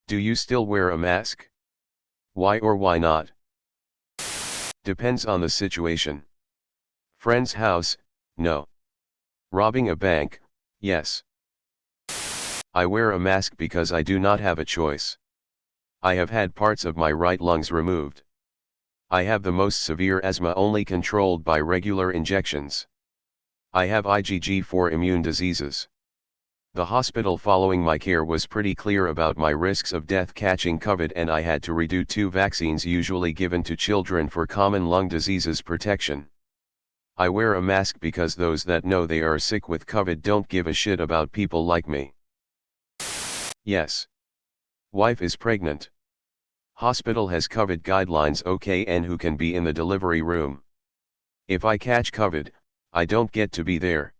Do you still wear a mask? Why or why not? Depends on the situation. Friend's house, no. Robbing a bank, yes. I wear a mask because I do not have a choice. I have had parts of my right lungs removed. I have the most severe asthma only controlled by regular injections. I have IgG for immune diseases. The hospital following my care was pretty clear about my risks of death catching COVID, and I had to redo 2 vaccines usually given to children for common lung diseases protection. I wear a mask because those that know they are sick with COVID don't give a shit about people like me. Yes. Wife is pregnant. Hospital has COVID guidelines, okay, and who can be in the delivery room? If I catch COVID, I don't get to be there.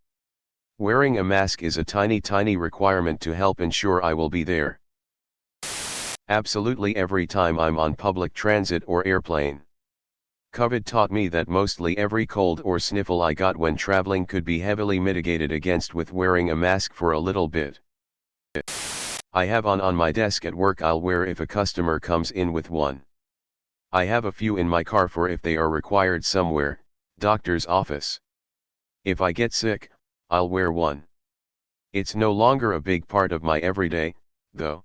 Wearing a mask is a tiny requirement to help ensure I will be there. Absolutely every time I'm on public transit or airplane. COVID taught me that mostly every cold or sniffle I got when traveling could be heavily mitigated against with wearing a mask for a little bit. I have on my desk at work. I'll wear if a customer comes in with one. I have a few in my car for if they are required somewhere, doctor's office. If I get sick, I'll wear one. It's no longer a big part of my everyday, though.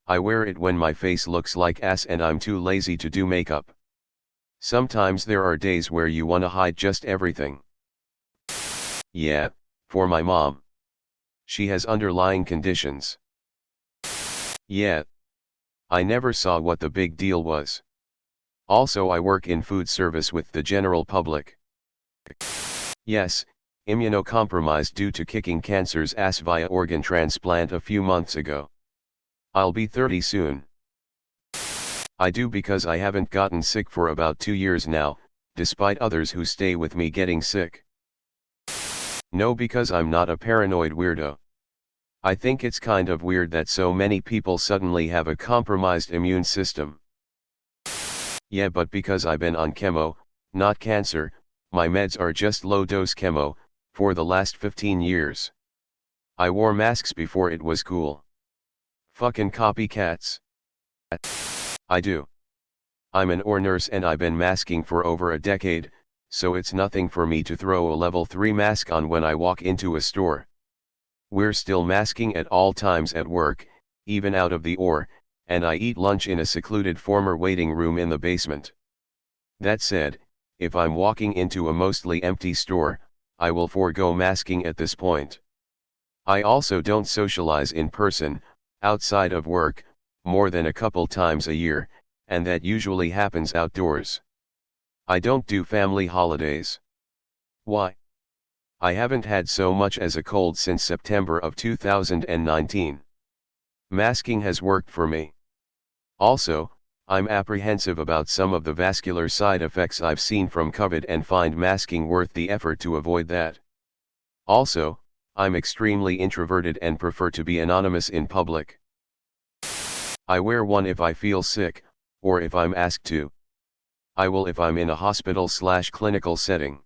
I wear it when my face looks like ass and I'm too lazy to do makeup. Sometimes there are days where you wanna hide just everything. Yeah, for my mom. She has underlying conditions. Yeah. I never saw what the big deal was. Also, I work in food service with the general public. Yes, immunocompromised due to kicking cancer's ass via organ transplant a few months ago. I'll be 30 soon. I do because I haven't gotten sick for about 2 years now, despite others who stay with me getting sick. No, because I'm not a paranoid weirdo. I think it's kind of weird that so many people suddenly have a compromised immune system. Yeah, but because I've been on chemo, not cancer, my meds are just low-dose chemo, for the last 15 years. I wore masks before it was cool. Fucking copycats. I do. I'm an OR nurse and I've been masking for over a decade, so it's nothing for me to throw a level 3 mask on when I walk into a store. We're still masking at all times at work, even out of the OR, and I eat lunch in a secluded former waiting room in the basement. That said, if I'm walking into a mostly empty store, I will forego masking at this point. I also don't socialize in person, outside of work, more than a couple times a year, and that usually happens outdoors. I don't do family holidays. Why? I haven't had so much as a cold since September of 2019. Masking has worked for me. Also, I'm apprehensive about some of the vascular side effects I've seen from COVID and find masking worth the effort to avoid that. Also, I'm extremely introverted and prefer to be anonymous in public. I wear one if I feel sick, or if I'm asked to. I will if I'm in a hospital/clinical setting.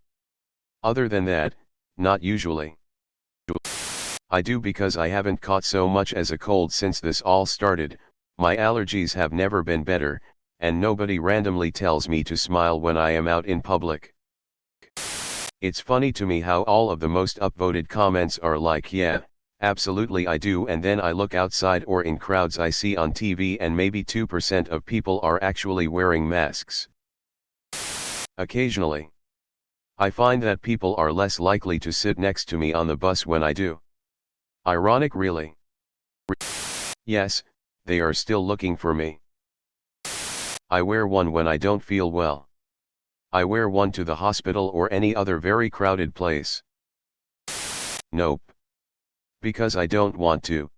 Other than that, not usually. I do because I haven't caught so much as a cold since this all started. My allergies have never been better, and nobody randomly tells me to smile when I am out in public. It's funny to me how all of the most upvoted comments are like, yeah, absolutely I do, and then I look outside or in crowds I see on TV and maybe 2% of people are actually wearing masks. Occasionally. I find that people are less likely to sit next to me on the bus when I do. Ironic, really. Yes, they are still looking for me. I wear one when I don't feel well. I wear one to the hospital or any other very crowded place. Nope. Because I don't want to.